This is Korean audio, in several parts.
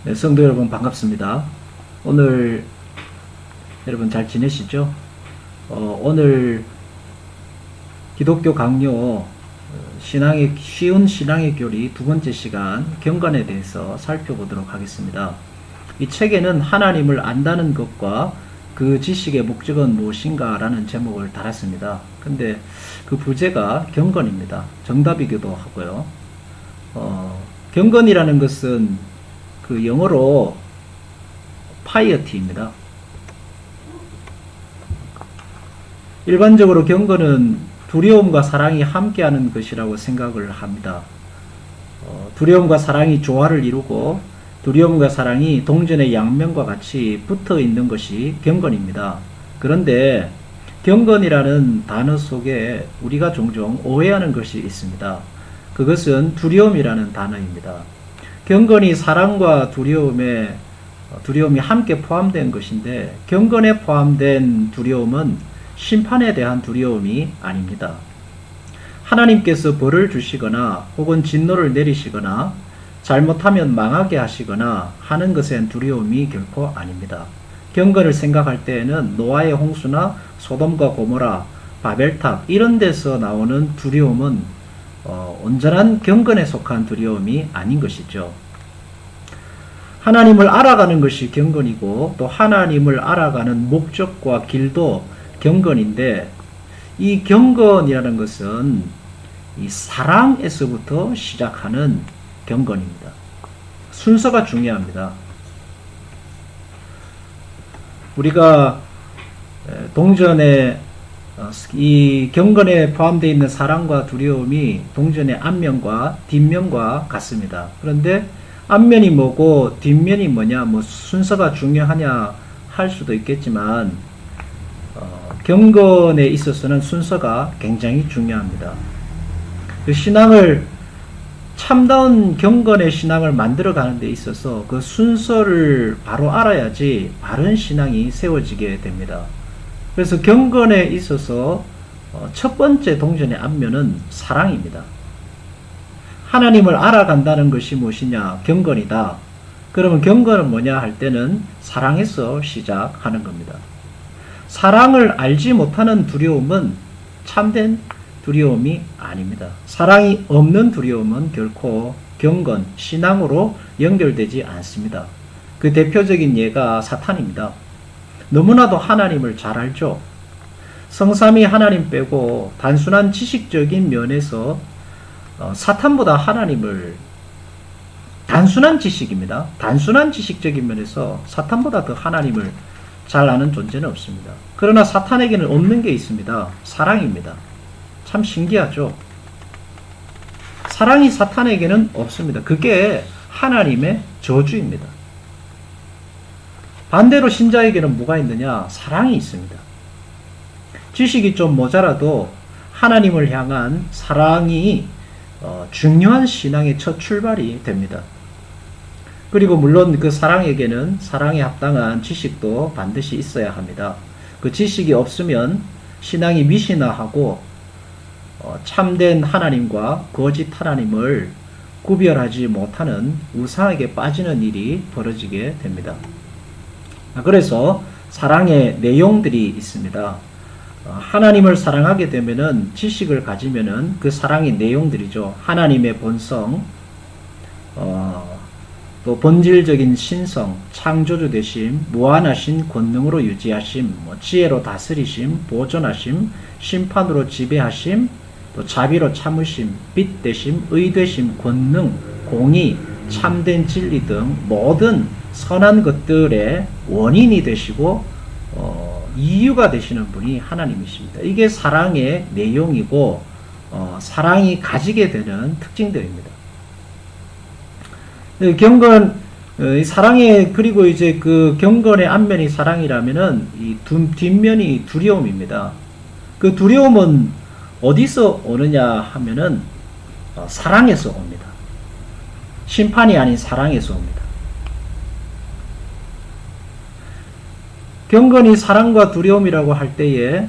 네, 성도 여러분 반갑습니다. 오늘 여러분 잘 지내시죠? 오늘 기독교 강요 쉬운 신앙의 교리 두 번째 시간 경건에 대해서 살펴보도록 하겠습니다. 이 책에는 하나님을 안다는 것과 그 지식의 목적은 무엇인가 라는 제목을 달았습니다. 근데 그 부제가 경건입니다. 정답이기도 하고요. 경건이라는 것은 그 영어로 piety입니다. 일반적으로 경건은 두려움과 사랑이 함께하는 것이라고 생각을 합니다. 두려움과 사랑이 조화를 이루고 두려움과 사랑이 동전의 양면과 같이 붙어 있는 것이 경건입니다. 그런데 경건이라는 단어 속에 우리가 종종 오해하는 것이 있습니다. 그것은 두려움이라는 단어입니다. 경건이 사랑과 두려움이 함께 포함된 것인데 경건에 포함된 두려움은 심판에 대한 두려움이 아닙니다. 하나님께서 벌을 주시거나 혹은 진노를 내리시거나 잘못하면 망하게 하시거나 하는 것엔 두려움이 결코 아닙니다. 경건을 생각할 때에는 노아의 홍수나 소돔과 고모라, 바벨탑 이런 데서 나오는 두려움은 온전한 경건에 속한 두려움이 아닌 것이죠. 하나님을 알아가는 것이 경건이고 또 하나님을 알아가는 목적과 길도 경건인데 이 경건이라는 것은 이 사랑에서부터 시작하는 경건입니다. 순서가 중요합니다. 우리가 동전에 이 경건에 포함되어 있는 사랑과 두려움이 동전의 앞면과 뒷면과 같습니다. 그런데 앞면이 뭐고 뒷면이 뭐냐, 순서가 중요하냐 할 수도 있겠지만 경건에 있어서는 순서가 굉장히 중요합니다. 그 신앙을 참다운 경건의 신앙을 만들어가는 데 있어서 그 순서를 바로 알아야지 바른 신앙이 세워지게 됩니다. 그래서 경건에 있어서 첫 번째 동전의 앞면은 사랑입니다. 하나님을 알아간다는 것이 무엇이냐? 경건이다. 그러면 경건은 뭐냐 할 때는 사랑에서 시작하는 겁니다. 사랑을 알지 못하는 두려움은 참된 두려움이 아닙니다. 사랑이 없는 두려움은 결코 경건, 신앙으로 연결되지 않습니다. 그 대표적인 예가 사탄입니다. 너무나도 하나님을 잘 알죠. 성삼위 하나님 빼고 단순한 지식적인 면에서 사탄보다 하나님을 단순한 지식입니다. 단순한 지식적인 면에서 사탄보다 더 하나님을 잘 아는 존재는 없습니다. 그러나 사탄에게는 없는 게 있습니다. 사랑입니다. 참 신기하죠. 사랑이 사탄에게는 없습니다. 그게 하나님의 저주입니다. 반대로 신자에게는 뭐가 있느냐? 사랑이 있습니다. 지식이 좀 모자라도 하나님을 향한 사랑이 중요한 신앙의 첫 출발이 됩니다. 그리고 물론 그 사랑에게는 사랑에 합당한 지식도 반드시 있어야 합니다. 그 지식이 없으면 신앙이 미신화하고 참된 하나님과 거짓 하나님을 구별하지 못하는 우상에게 빠지는 일이 벌어지게 됩니다. 그래서 사랑의 내용들이 있습니다. 하나님을 사랑하게 되면은 지식을 가지면은 그 사랑의 내용들이죠. 하나님의 본성, 또 본질적인 신성, 창조주 되심, 무한하신 권능으로 유지하심, 지혜로 다스리심, 보존하심, 심판으로 지배하심, 또 자비로 참으심, 빛 되심, 의 되심, 권능, 공의, 참된 진리 등 모든 선한 것들의 원인이 되시고 이유가 되시는 분이 하나님이십니다. 이게 사랑의 내용이고 사랑이 가지게 되는 특징들입니다. 경건, 사랑의, 그리고 이제 그 경건의 앞면이 사랑이라면은 이 뒷면이 두려움입니다. 그 두려움은 어디서 오느냐 하면은 사랑에서 옵니다. 심판이 아닌 사랑에서 옵니다. 경건이 사랑과 두려움이라고 할 때에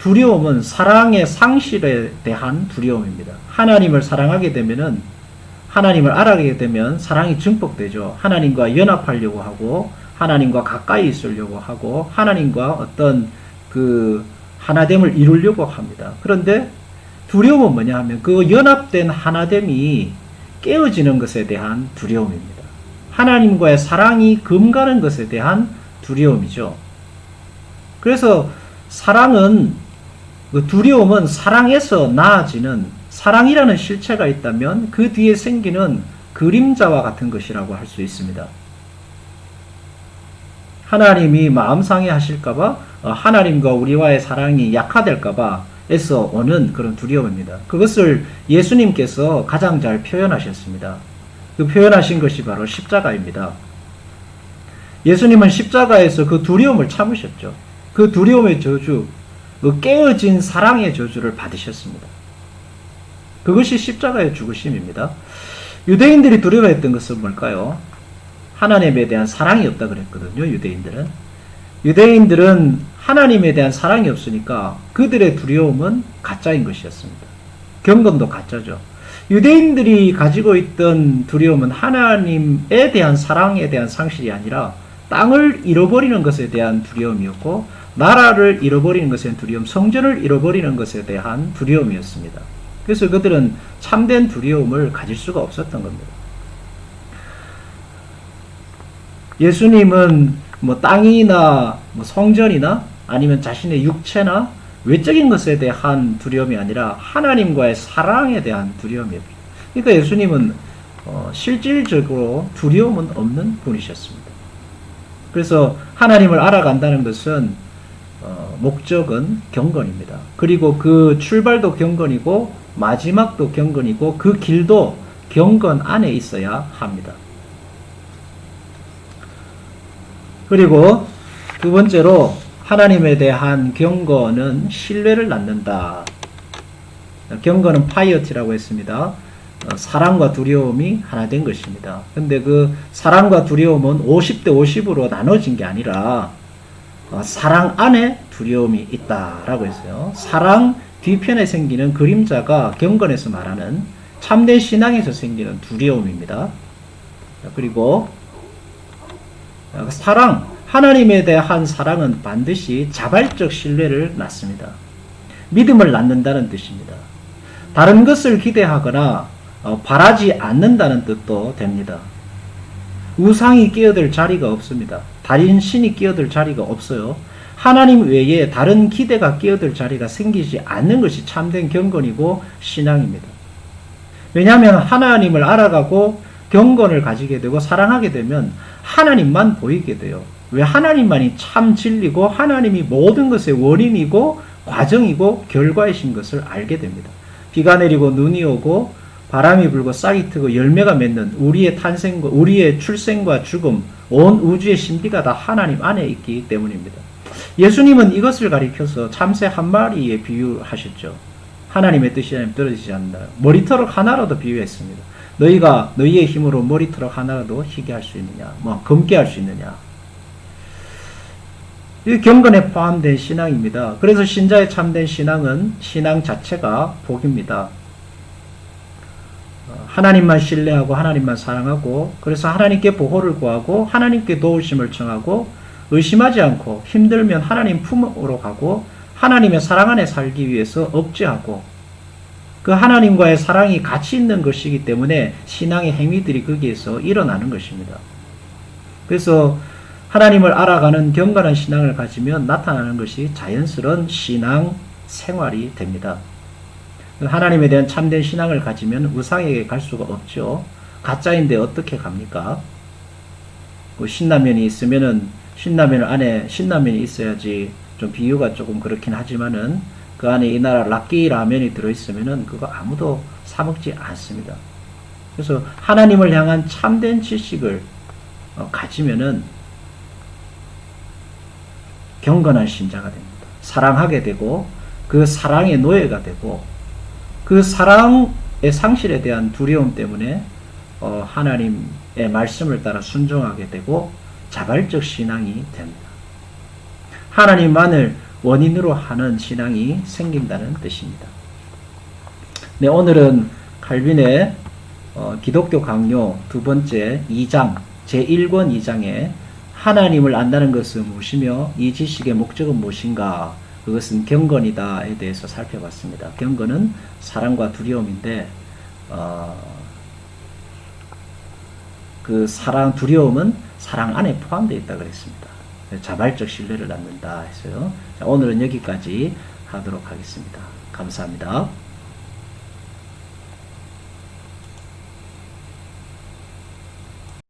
두려움은 사랑의 상실에 대한 두려움입니다. 하나님을 사랑하게 되면은 하나님을 알아가게 되면 사랑이 증폭되죠. 하나님과 연합하려고 하고 하나님과 가까이 있으려고 하고 하나님과 어떤 그 하나됨을 이루려고 합니다. 그런데 두려움은 뭐냐 하면 그 연합된 하나됨이 깨어지는 것에 대한 두려움입니다. 하나님과의 사랑이 금가는 것에 대한 두려움이죠. 그래서 사랑은, 그 두려움은 사랑에서 나아지는, 사랑이라는 실체가 있다면 그 뒤에 생기는 그림자와 같은 것이라고 할 수 있습니다. 하나님이 마음 상해하실까봐, 하나님과 우리와의 사랑이 약화될까봐 에서 오는 그런 두려움입니다. 그것을 예수님께서 가장 잘 표현하셨습니다. 그 표현하신 것이 바로 십자가입니다. 예수님은 십자가에서 그 두려움을 참으셨죠. 그 두려움의 저주, 그 깨어진 사랑의 저주를 받으셨습니다. 그것이 십자가의 죽으심입니다. 유대인들이 두려워했던 것은 뭘까요? 하나님에 대한 사랑이 없다 그랬거든요. 유대인들은 하나님에 대한 사랑이 없으니까 그들의 두려움은 가짜인 것이었습니다. 경건도 가짜죠. 유대인들이 가지고 있던 두려움은 하나님에 대한 사랑에 대한 상실이 아니라 땅을 잃어버리는 것에 대한 두려움이었고, 나라를 잃어버리는 것에 대한 두려움, 성전을 잃어버리는 것에 대한 두려움이었습니다. 그래서 그들은 참된 두려움을 가질 수가 없었던 겁니다. 예수님은 뭐 땅이나 뭐 성전이나 아니면 자신의 육체나 외적인 것에 대한 두려움이 아니라 하나님과의 사랑에 대한 두려움이었습니다. 그러니까 예수님은 실질적으로 두려움은 없는 분이셨습니다. 그래서 하나님을 알아간다는 것은 목적은 경건입니다. 그리고 그 출발도 경건이고 마지막도 경건이고 그 길도 경건 안에 있어야 합니다. 그리고 두 번째로 하나님에 대한 경건은 신뢰를 낳는다. 경건은 파이어티라고 했습니다. 사랑과 두려움이 하나 된 것입니다. 근데 그 사랑과 두려움은 50대 50으로 나눠진 게 아니라 사랑 안에 두려움이 있다라고 했어요. 사랑 뒤편에 생기는 그림자가 경건에서 말하는 참된 신앙에서 생기는 두려움입니다. 그리고 사랑, 하나님에 대한 사랑은 반드시 자발적 신뢰를 낳습니다. 믿음을 낳는다는 뜻입니다. 다른 것을 기대하거나 바라지 않는다는 뜻도 됩니다. 우상이 끼어들 자리가 없습니다. 다른 신이 끼어들 자리가 없어요. 하나님 외에 다른 기대가 끼어들 자리가 생기지 않는 것이 참된 경건이고 신앙입니다. 왜냐하면 하나님을 알아가고 경건을 가지게 되고 사랑하게 되면 하나님만 보이게 돼요. 왜? 하나님만이 참 진리고 하나님이 모든 것의 원인이고 과정이고 결과이신 것을 알게 됩니다. 비가 내리고 눈이 오고 바람이 불고 싹이 트고 열매가 맺는 우리의 탄생과 우리의 출생과 죽음, 온 우주의 신비가 다 하나님 안에 있기 때문입니다. 예수님은 이것을 가리켜서 참새 한 마리에 비유하셨죠. 하나님의 뜻이 아니면 떨어지지 않는다. 머리털을 하나라도 비유했습니다. 너희가 너희의 힘으로 머리털을 하나라도 희게 할 수 있느냐, 검게 할 수 있느냐. 이 경건에 포함된 신앙입니다. 그래서 신자의 참된 신앙은 신앙 자체가 복입니다. 하나님만 신뢰하고 하나님만 사랑하고, 그래서 하나님께 보호를 구하고 하나님께 도우심을 청하고 의심하지 않고 힘들면 하나님 품으로 가고 하나님의 사랑 안에 살기 위해서 억제하고, 그 하나님과의 사랑이 같이 있는 것이기 때문에 신앙의 행위들이 거기에서 일어나는 것입니다. 그래서 하나님을 알아가는 경건한 신앙을 가지면 나타나는 것이 자연스러운 신앙 생활이 됩니다. 하나님에 대한 참된 신앙을 가지면 우상에게 갈 수가 없죠. 가짜인데 어떻게 갑니까? 신라면이 있으면은 신라면 안에 신라면이 있어야지. 좀 비유가 조금 그렇긴 하지만은 그 안에 이 나라 락기 라면이 들어있으면은 그거 아무도 사 먹지 않습니다. 그래서 하나님을 향한 참된 지식을 가지면은 경건한 신자가 됩니다. 사랑하게 되고 그 사랑의 노예가 되고 그 사랑의 상실에 대한 두려움 때문에 하나님의 말씀을 따라 순종하게 되고 자발적 신앙이 됩니다. 하나님만을 원인으로 하는 신앙이 생긴다는 뜻입니다. 네, 오늘은 칼빈의 기독교 강요 두 번째 2장 제1권 2장에 하나님을 안다는 것은 무엇이며 이 지식의 목적은 무엇인가? 그것은 경건이다에 대해서 살펴봤습니다. 경건은 사랑과 두려움인데 그 사랑, 두려움은 사랑 안에 포함되어 있다고 그랬습니다. 자발적 신뢰를 낳는다 해서요. 자, 오늘은 여기까지 하도록 하겠습니다. 감사합니다.